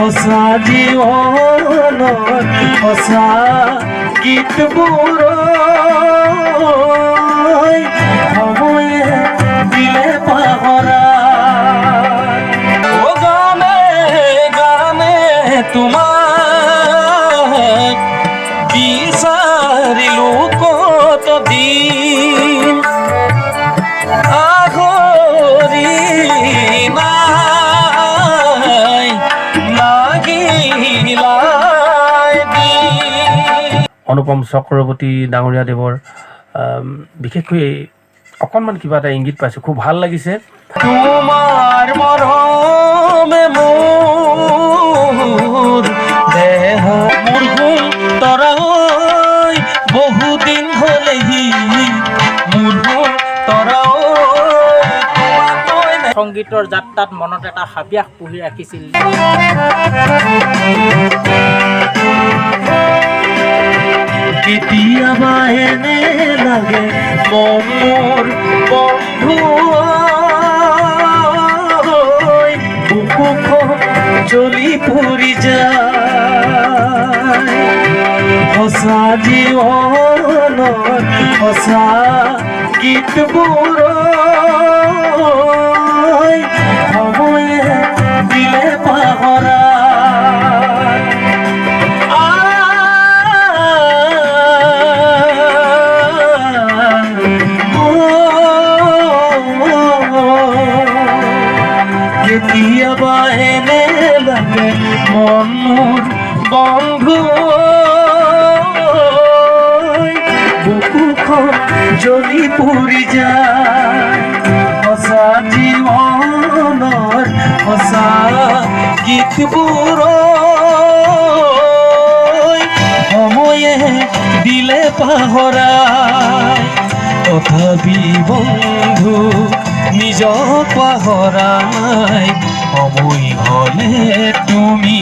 সঁচা জীৱনত সঁচা গীতবোৰ সময়ে দিলে পাহৰা গানে গানে তোমাক বিচাৰিলো কত দিন আগৰি নাই লাগিলাই অনুপম চক্ৰৱৰ্তী ডাঙৰীয়া দেৱৰ বিশেষকৈ অকণমান কিবা এটা ইংগিত পাইছোঁ, খুব ভাল লাগিছে। তোমাৰ মৰমে মোৰ দেহ মোৰ তৰাই বহুদিন হ'লেহি মোৰ তৰাই সংগীতৰ যাত্ৰাত মনত এটা হাবিয়াস পুহি ৰাখিছিল। কেতিয়াবা এনে লাগে মোৰ বন্ধু বুকুখন জ্বলি পৰি যায় সঁচা জীৱনত সঁচা গীতবোৰ সময়ে দিলে পাহৰা কেতিয়াবা এনে লাগে মন মোৰ বন্ধু বুকুখন জ্বলি পৰি যায় সঁচা জীৱনৰ সঁচা গীতবোৰ সময়ে দিলে পাহৰাই তথাপি বন্ধু নিজক পাহৰা নাই সময় হ'লে তুমি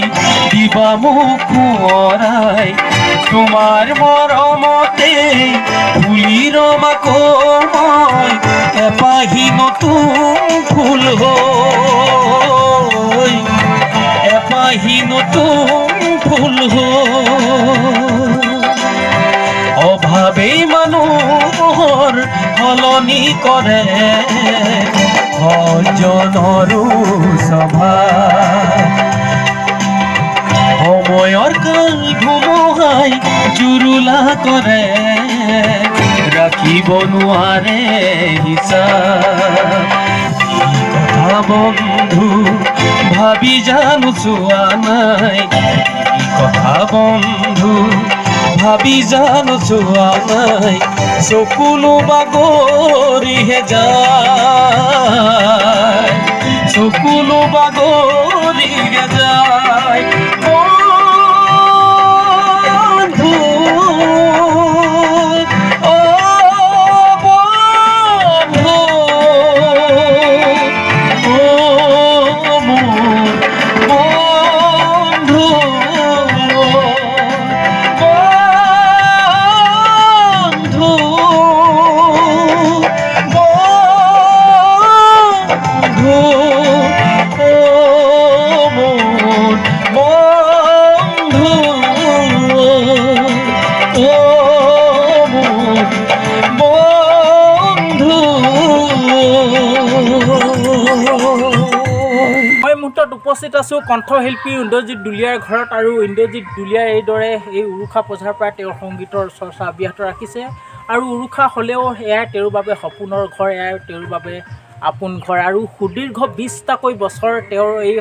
দিবা মোক সোঁৱৰাই তোমাৰ মৰমতে ফুলি ৰমাকো মই এপাহি নতুন ফুল হৈ এপাহি নতুন ফুল অভাৱেই মানুহৰ সলনি কৰে সজ্জনৰো স্বভাৱ সময়ৰ কাল ধুমুহাই জুৰুলা কৰে ৰাখিব নোৱাৰে হিচাপ কথা বন্ধু ভাবি জানো চোৱা নাই কথা বন্ধু ভাবি জানো চোৱা নাই চকুলো বাগৰিহে যায় চকুলো বাগৰিহে যায় বন্ধু অ বন্ধু অ মোৰ বন্ধু উপস্থিত আছোঁ কণ্ঠশিল্পী ইন্দ্ৰজিৎ দুলীয়াৰ ঘৰত আৰু ইন্দ্ৰজিৎ দুলীয়াই এইদৰে এই উৰুষা পূজাৰ পৰা তেওঁৰ সংগীতৰ চৰ্চা অব্যাহত ৰাখিছে আৰু উৰুষা হ'লেও এয়াই তেওঁৰ বাবে সপোনৰ ঘৰ এয়াই তেওঁৰ বাবে আপোন ঘৰ আৰু সুদীৰ্ঘ 20টাকৈ বছৰ তেওঁৰ এই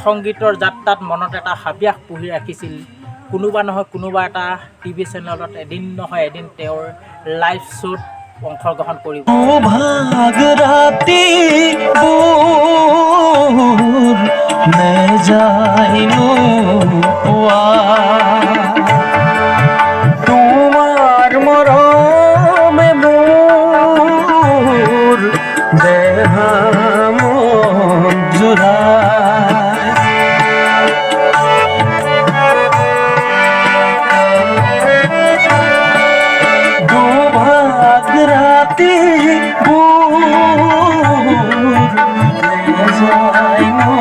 সংগীতৰ যাত্ৰাত মনত এটা হাবিয়াস পুহি ৰাখিছিল কোনোবা নহয় কোনোবা এটা টিভি চেনেলত এদিন নহয় এদিন তেওঁৰ লাইভ শ্ব'ত অংশগ্ৰহণ কৰিব ভাগ ৰাতি নেজানো তোমাৰ মৰমে মোৰ দেহ মন জোৰাই দুভাগ ৰাতি নেজানো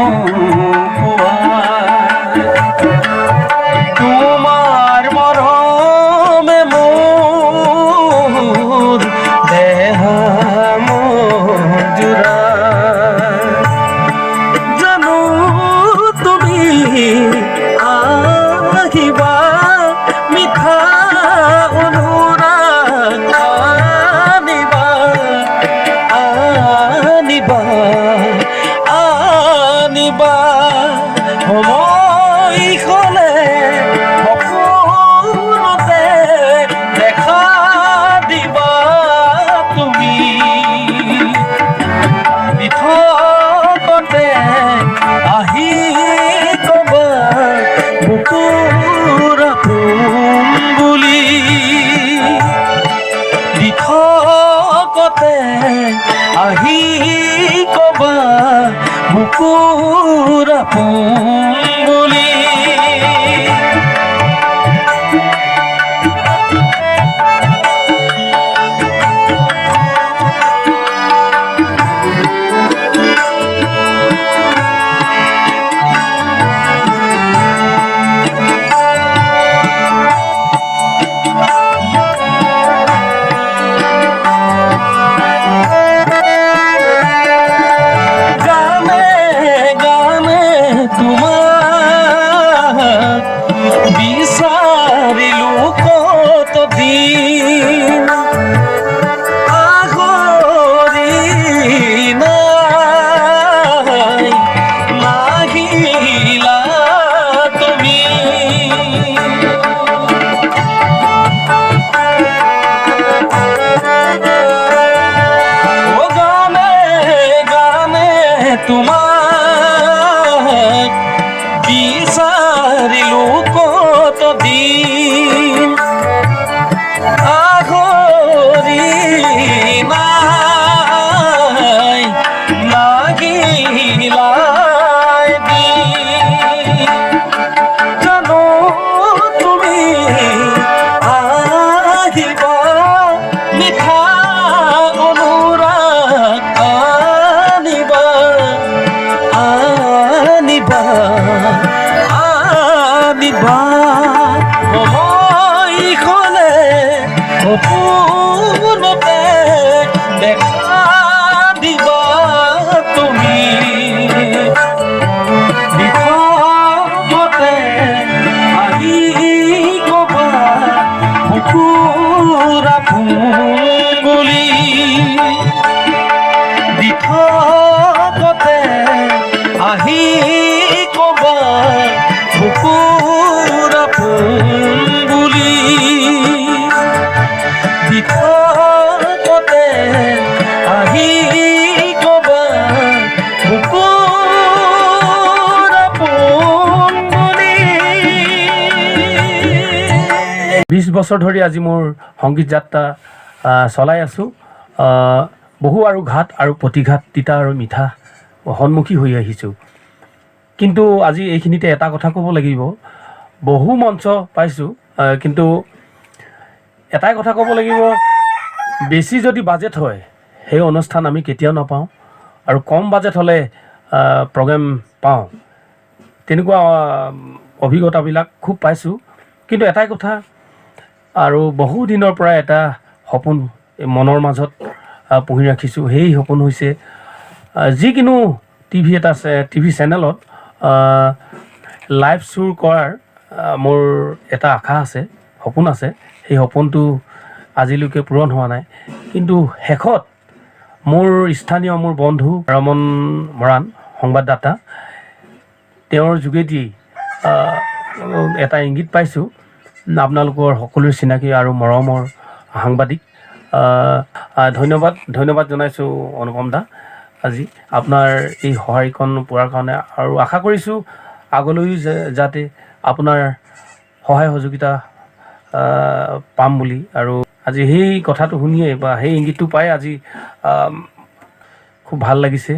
আপোন বুলি সপোনতে দেখা দিবা তুমি বিপদতে আহি কবা বুকুৰ আপোন বুলি বিপদতে আহি কবা বুকুৰ আপোন বুলি বিপদতে আহি কবা বুকুৰ আপোন বুলি। 20 বছৰ ধৰি আজি মোৰ সংগীত যাত্ৰা চলাই আছোঁ। বহু আৰু ঘাট আৰু প্ৰতিঘাত, তিতা আৰু মিঠা সন্মুখী হৈ আহিছোঁ। কিন্তু আজি এইখিনিতে এটা কথা ক'ব লাগিব, বহু মঞ্চ পাইছোঁ, কিন্তু এটাই কথা ক'ব লাগিব, বেছি যদি বাজেট হয় সেই অনুষ্ঠান আমি কেতিয়াও নাপাওঁ, আৰু কম বাজেট হ'লে প্ৰগ্ৰেম পাওঁ। তেনেকুৱা অভিজ্ঞতাবিলাক খুব পাইছোঁ। কিন্তু এটাই কথা, আৰু বহু দিনৰ পৰা এটা সপোন মনৰ মাজত পুহি ৰাখিছোঁ। সেই সপোন হৈছে যিকোনো টিভি চেনেলত লাইভ শ্ব' কৰাৰ মোৰ এটা আশা আছে, সপোন আছে। সেই সপোনটো আজিলৈকে পূৰণ হোৱা নাই। কিন্তু শেষত মোৰ স্থানীয় মোৰ বন্ধু ৰমন মৰাণ সংবাদদাতা, তেওঁৰ যোগেদি এটা ইংগিত পাইছোঁ। আপোনালোকৰ সকলোৰে চিনাকি আৰু মৰমৰ সাংবাদিক, ধন্যবাদ জনাইছোঁ অনুপম দা, আজি আপোনাৰ এই সঁহাৰিখন পোৱাৰ কাৰণে। আৰু আশা কৰিছোঁ আগলৈও যাতে আপোনাৰ সহায় সহযোগিতা পাম বুলি। আৰু আজি সেই কথাটো শুনিয়ে বা সেই ইংগিতটো পাই আজি খুব ভাল লাগিছে।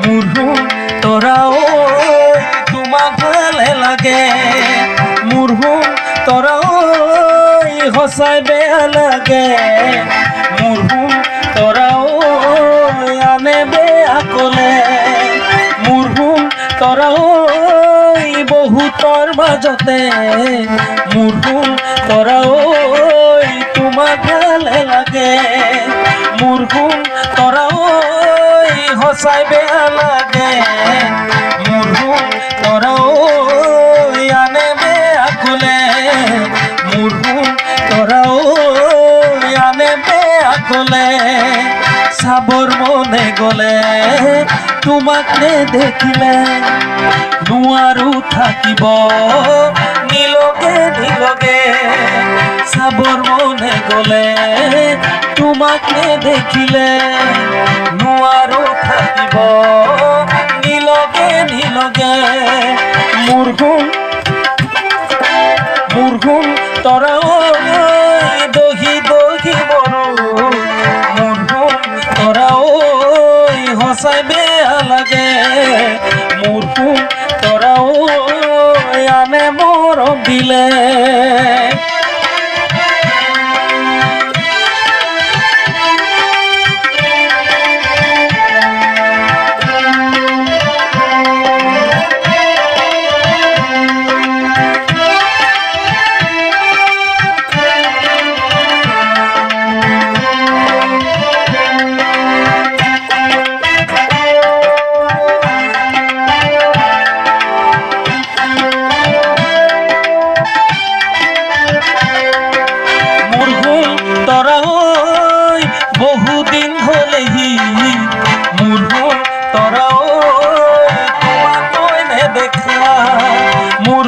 মোৰ তৰাও তোমাক ভালে লাগে, মোৰ তৰাও সঁচাই বেয়া লাগে, মোৰ তৰাও আনে বেয়া ক'লে, মোৰ তৰাও বহুতৰ মাজতে, মোৰ তৰাও তোমাক ভালে লাগে, মোৰ তৰাও সঁচাই বেয়া লাগে, মোৰ তৰাও আনে বেয়া ক'লে, মোৰ তৰাও আনে বেয়া ক'লে, চাবৰ মনে গ'লে তোমাক নেদেখিলে নোৱাৰো থাকিব নিলগে নিলগে চাবৰ মনে গ'লে তোমাক নেদেখিলে নোৱাৰো থাকিব নিলগে নিলগে মোৰ গুণ তৰাও দহি দহি বৰো মোৰ গুণ তৰাও সঁচাই বেয়া লাগে মোৰ গুণ তৰাও আনে মৰম দিলে বহুদিন হলেহি মোৰ তৰাও তোমাকৈ নেদেখা মোৰ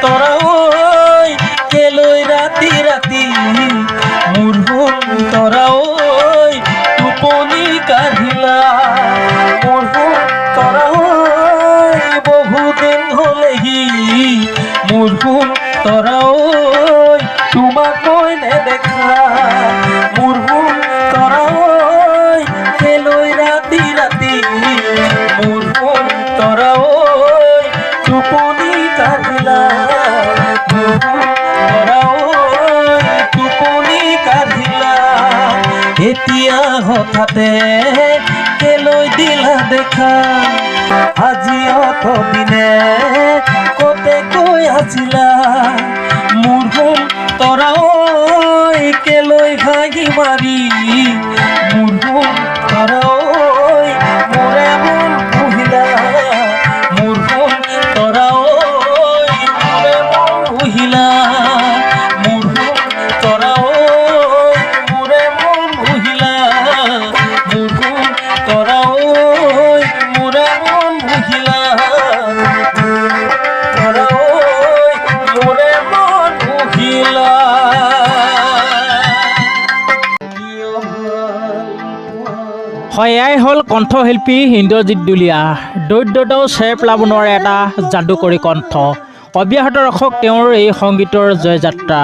তৰাও কেলৈ ৰাতি ৰাতি মোৰ তৰাও টোপনি কাঢ়িলা মোৰ তৰাও বহুদিন হলেহি মোৰ তৰাও তোমাকৈ নেদেখা মোৰ তৰাই কেলৈ ৰাতি ৰাতি মোৰ তৰাই টোপনি কাঢ়িলা মোৰ তৰাই টোপনি কাঢ়িলা এতিয়া হঠাতে কেলৈ দিলা দেখা আজি অতদিনে কতে কৈ আছিলা মোৰ তৰাই কেলৈ ভাগি মাৰি মোৰ তৰাই মোৰে মন পুহিলা মোৰ তৰাই মোৰে মন পুহিলা মোৰ তৰাই মোৰে মন পুহিলা মোৰ তৰাই মোৰে মন পুহিলা তৰাই মোৰে মন পুহিলা হয়, এয়াই হ'ল কণ্ঠশিল্পী ইন্দ্ৰজিৎ দুলীয়া। দৰিদ্ৰতাও চেৰ পেলাব নোৱাৰে এটা যাদুকৰী কণ্ঠ। অব্যাহত ৰাখক তেওঁৰ এই সংগীতৰ জয়যাত্ৰা।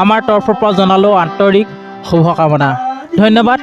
আমাৰ তৰফৰ পৰা জনালোঁ আন্তৰিক শুভকামনা। ধন্যবাদ।